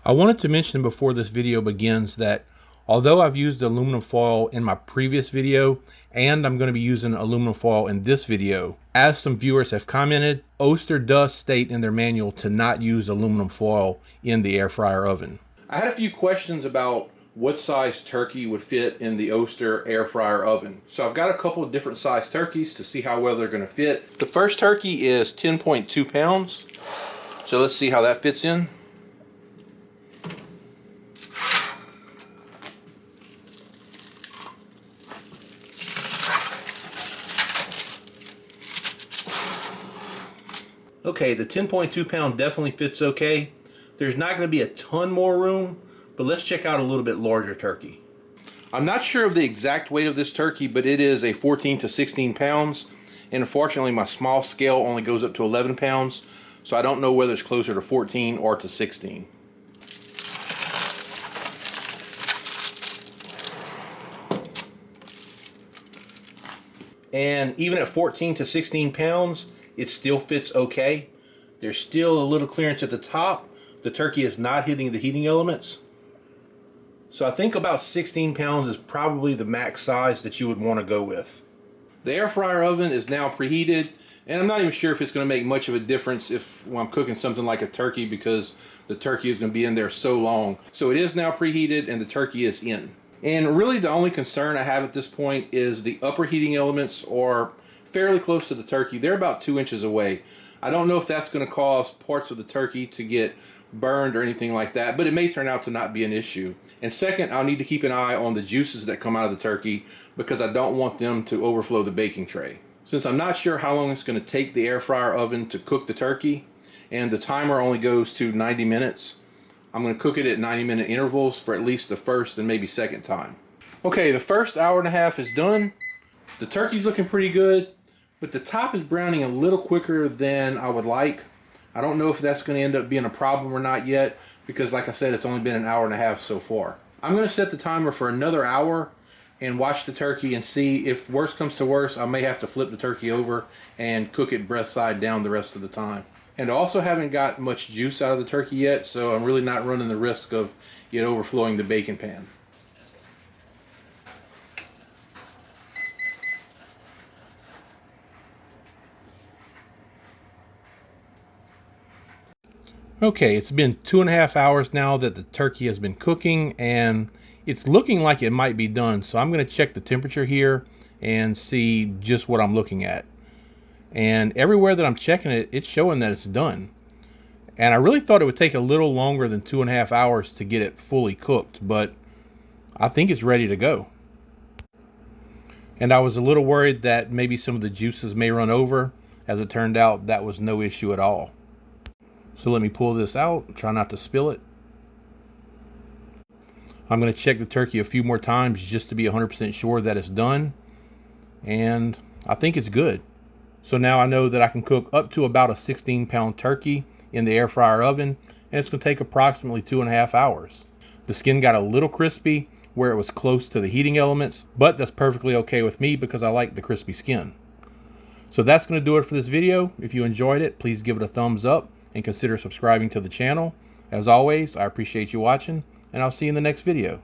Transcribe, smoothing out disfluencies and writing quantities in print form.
I wanted to mention before this video begins that although I've used aluminum foil in my previous video, and I'm going to be using aluminum foil in this video, as some viewers have commented, Oster does state in their manual to not use aluminum foil in the air fryer oven. I had a few questions about what size turkey would fit in the Oster air fryer oven. So I've got a couple of different size turkeys to see how well they're going to fit. The first turkey is 10.2 pounds. So let's see how that fits in. Okay, the 10.2 pound definitely fits okay. There's not going to be a ton more room, but let's check out a little bit larger turkey. I'm not sure of the exact weight of this turkey, but it is a 14 to 16 pounds. And unfortunately, my small scale only goes up to 11 pounds, so I don't know whether it's closer to 14 or to 16. And even at 14 to 16 pounds, it still fits okay. There's still a little clearance at the top. The turkey is not hitting the heating elements. So I think about 16 pounds is probably the max size that you would want to go with. The air fryer oven is now preheated, and I'm not even sure if it's going to make much of a difference when I'm cooking something like a turkey, because the turkey is going to be in there so long. So it is now preheated and the turkey is in. And really the only concern I have at this point is the upper heating elements are fairly close to the turkey. They're about 2 inches away. I don't know if that's going to cause parts of the turkey to get burned or anything like that, but it may turn out to not be an issue. And second, I'll need to keep an eye on the juices that come out of the turkey, because I don't want them to overflow the baking tray. Since I'm not sure how long it's going to take the air fryer oven to cook the turkey, and the timer only goes to 90 minutes, I'm going to cook it at 90-minute intervals for at least the first and maybe second time. Okay, the first hour and a half is done. The turkey's looking pretty good, but the top is browning a little quicker than I would like. I don't know if that's going to end up being a problem or not yet, because like I said, it's only been an hour and a half so far. I'm going to set the timer for another hour and watch the turkey and see if worse comes to worse, I may have to flip the turkey over and cook it breast side down the rest of the time. And I also haven't got much juice out of the turkey yet, so I'm really not running the risk of it overflowing the baking pan. Okay, it's been 2.5 hours now that the turkey has been cooking, and it's looking like it might be done. So I'm going to check the temperature here and see just what I'm looking at. And everywhere that I'm checking it, it's showing that it's done. And I really thought it would take a little longer than 2.5 hours to get it fully cooked, but I think it's ready to go. And I was a little worried that maybe some of the juices may run over. As it turned out, that was no issue at all. So let me pull this out, try not to spill it. I'm going to check the turkey a few more times just to be 100% sure that it's done. And I think it's good. So now I know that I can cook up to about a 16-pound turkey in the air fryer oven, and it's going to take approximately 2.5 hours. The skin got a little crispy where it was close to the heating elements, but that's perfectly okay with me because I like the crispy skin. So that's going to do it for this video. If you enjoyed it, please give it a thumbs up and consider subscribing to the channel. As always, I appreciate you watching, and I'll see you in the next video.